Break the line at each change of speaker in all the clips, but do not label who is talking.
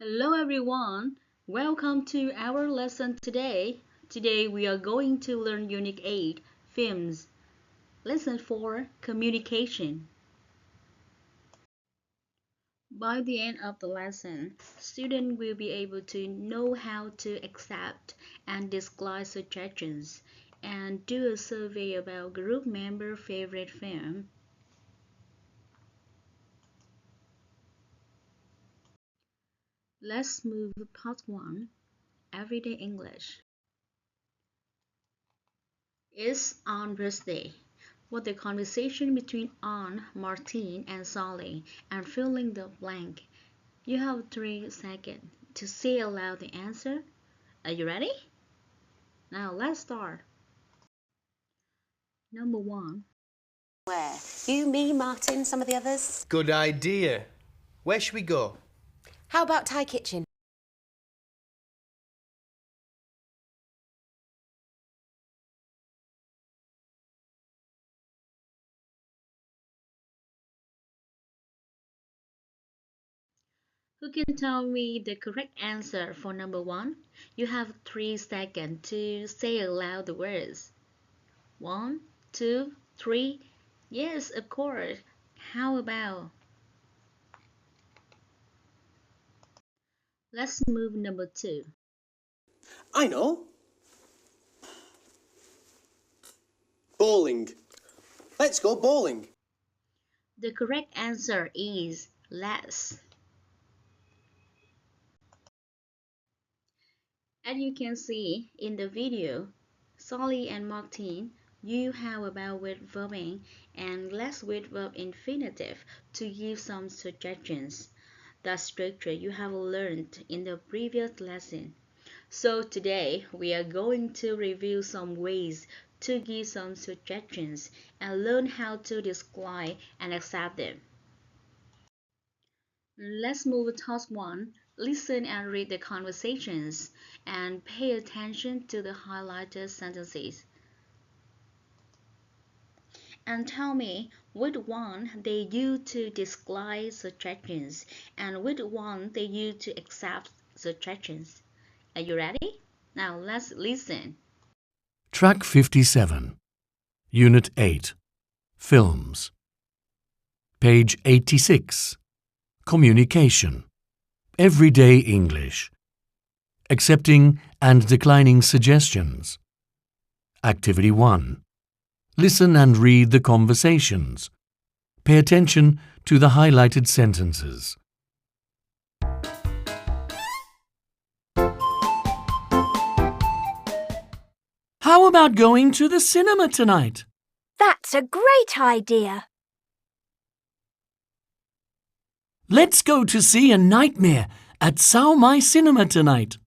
Hello everyone, welcome to our lesson today. Today we are going to learn Unit 8, Films. Lesson 4, Communication. By the end of the lesson, students will be able to know how to accept and disclose suggestions and do a survey about group member favorite film. Let's move to part 1, Everyday English. It's on birthday. What the conversation between Anne, Martine, and Sally, and filling the blank. You have 3 seconds to say aloud the answer. Are you ready? Now let's start. Number 1.
Where? You, me, Martin, some of the others?
Good idea. Where should we go?
How about Thai kitchen?
Who can tell me the correct answer for number 1? You have 3 seconds to say aloud the words. 1, 2, 3. Yes, of course. How about? Let's move number 2.
I know. Bowling. Let's go bowling.
The correct answer is less. As you can see in the video, Sally and Martin, you have about with verbing and less with verb infinitive to give some suggestions. The structure you have learned in the previous lesson. So today we are going to review some ways to give some suggestions and learn how to describe and accept them. Let's move to task 1. Listen and read the conversations and pay attention to the highlighted sentences. And tell me which one they use to disguise suggestions and which one they use to accept suggestions. Are you ready? Now let's listen.
Track 57, Unit 8, Films. Page 86, Communication, Everyday English, Accepting and Declining Suggestions. Activity 1. Listen and read the conversations. Pay attention to the highlighted sentences. How about going to the cinema tonight?
That's a great idea.
Let's go to see A Nightmare at Sao Mai Cinema tonight.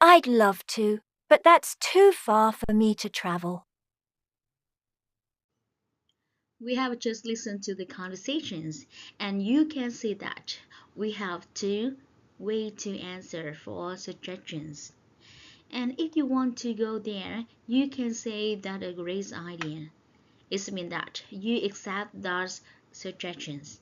I'd love to, but that's too far for me to travel.
We have just listened to the conversations and you can see that we have 2 ways to answer for suggestions. And if you want to go there, you can say that a great idea. It means that you accept those suggestions.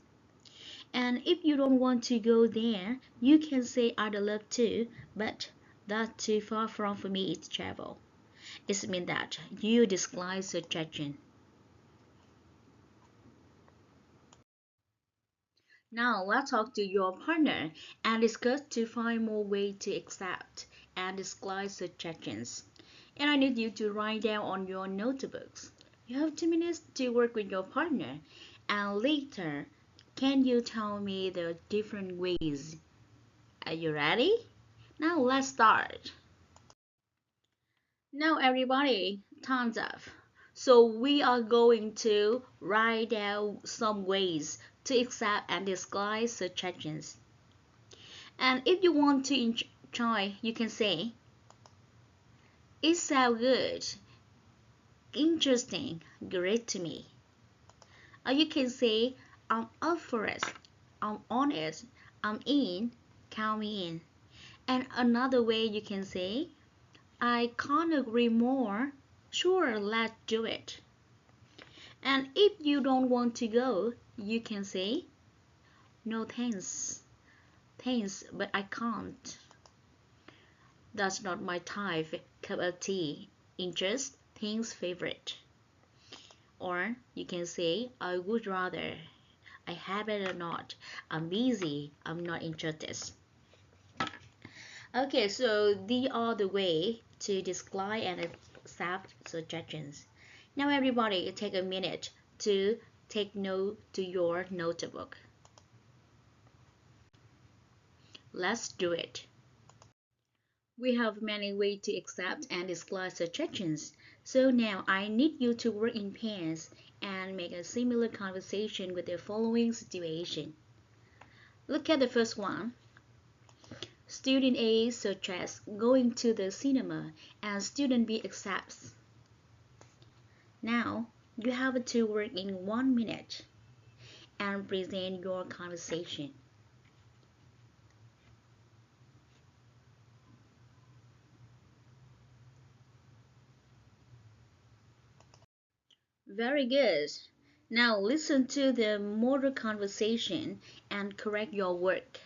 And if you don't want to go there, you can say I'd love to, but that's too far from for me to travel. It means that you decline suggestion. Now let's talk to your partner and discuss to find more ways to accept and decline suggestions. And I need you to write down on your notebooks. You have 2 minutes to work with your partner and later can you tell me the different ways? Are you ready? Now let's start. Now everybody, time's up. So we are going to write down some ways to accept and disguise suggestions. And if you want to enjoy, you can say, it sounds good, interesting, great to me. Or you can say, I'm up for it, I'm on it, I'm in, count me in. And another way you can say, I can't agree more, sure, let's do it. And if you don't want to go, you can say, no thanks, Thanks, but I can't. That's not my type. Cup of tea. Interest. Things favorite. Or you can say, I would rather. I have it or not. I'm busy. I'm not interested. Okay, so these are the way to decline and accept suggestions. Now everybody take a minute to take note to your notebook. Let's do it. We have many ways to accept and decline suggestions. So now I need you to work in pairs and make a similar conversation with the following situation. Look at the first one. Student A suggests going to the cinema and student B accepts. Now you have to work in 1 minute and present your conversation. Very good. Now listen to the model conversation and correct your work.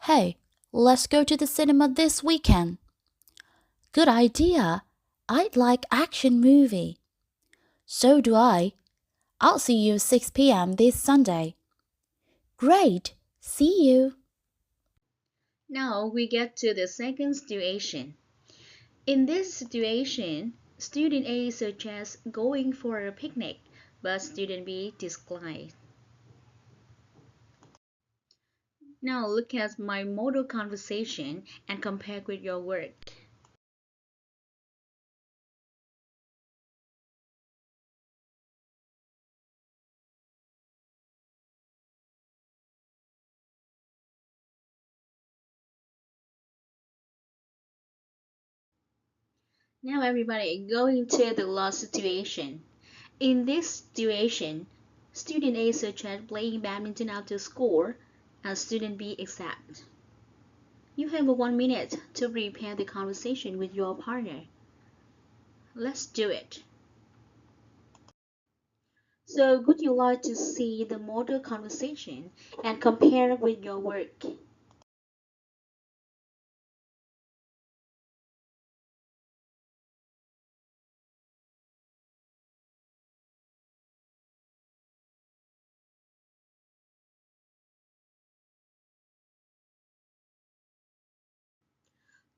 Hey, let's go to the cinema this weekend. Good idea. I'd like action movie. So do I. I'll see you 6 p.m. this Sunday. Great. See you.
Now we get to the second situation. In this situation, student A suggests going for a picnic, but student B declines. Now look at my model conversation and compare with your work. Now everybody go into the last situation. In this situation, student A suggests playing badminton after school and student B accepts. You have 1 minute to prepare the conversation with your partner. Let's do it. So would you like to see the model conversation and compare with your work?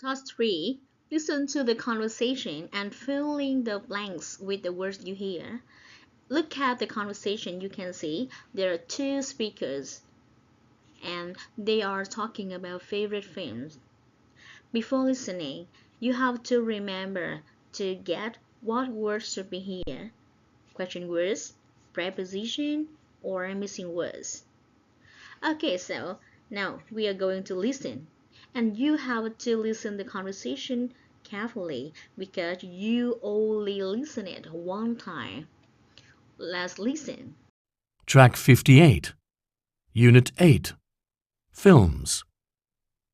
Task 3. Listen to the conversation and fill in the blanks with the words you hear. Look at the conversation. You can see there are two speakers and they are talking about favorite films. Before listening, you have to remember to get what words should be here. Question words, preposition, or missing words. Okay, so now we are going to listen. And you have to listen the conversation carefully because you only listen it one time. Let's listen.
Track 58. Unit 8. Films.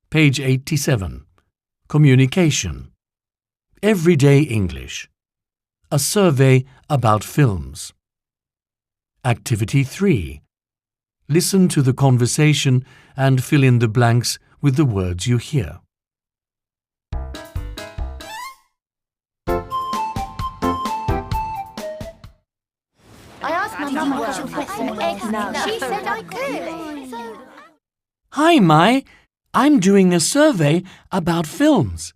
Page 87. Communication. Everyday English. A survey about films. Activity 3. Listen to the conversation and fill in the blanks with the words you hear.
I asked my mum what she She said I could.
Hi, Mai. I'm doing a survey about films.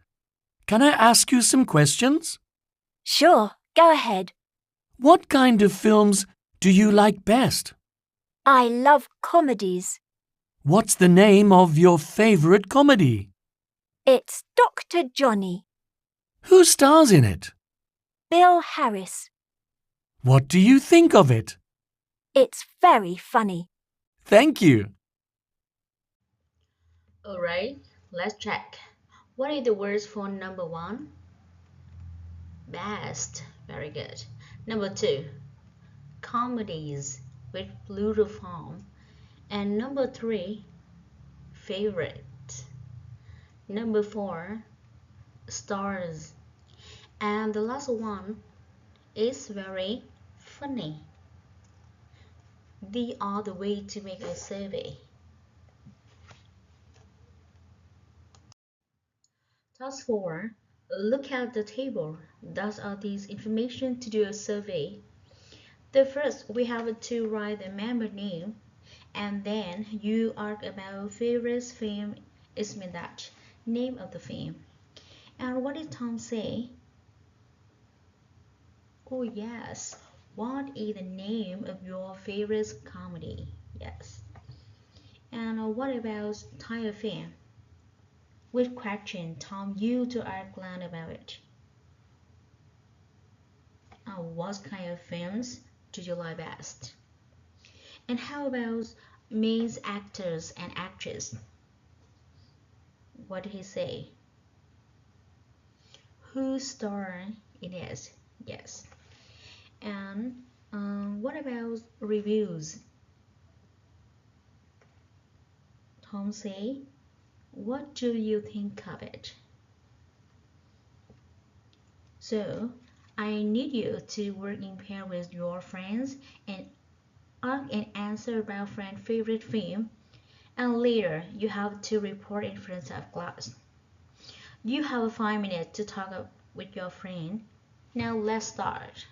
Can I ask you some questions?
Sure, go ahead.
What kind of films do you like best?
I love comedies.
What's the name of your favorite comedy?
It's Dr. Johnny.
Who stars in it?
Bill Harris.
What do you think of it?
It's very funny.
Thank you.
Alright, let's check. What are the words for number 1? Best. Very good. Number 2, comedies with plural form. And number 3, favorite. Number 4, stars. And the last one is very funny. These are the way to make a survey. Task 4. Look at the table. Thus are these information to do a survey. The first, we have to write the member name, and then you ask about favorite film. It means that name of the film. And what did Tom say? Oh yes. What is the name of your favorite comedy? Yes. And what about type of film? Which question Tom you to ask Glenn about it? What kind of films do you like best? And how about main actors and actresses? What did he say? Who starred in it? Yes. And what about reviews? Tom say, what do you think of it? So, I need you to work in pair with your friends and ask and answer about friend's favorite film, and later you have to report in front of class. You have 5 minutes to talk with your friend. Now let's start.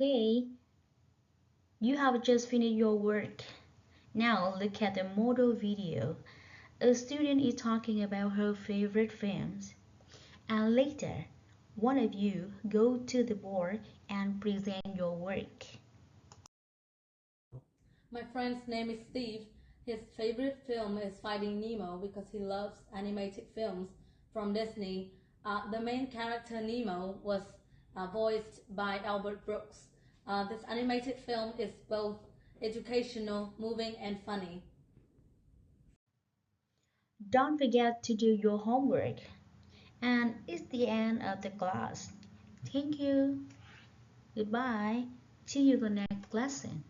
Okay, you have just finished your work. Now look at the model video. A student is talking about her favorite films, and later, one of you go to the board and present your work.
My friend's name is Steve. His favorite film is Finding Nemo because he loves animated films from Disney. The main character Nemo was voiced by Albert Brooks. This animated film is both educational, moving, and funny.
Don't forget to do your homework. And it's the end of the class. Thank you. Goodbye. See you the next lesson.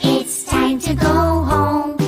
It's time to go home.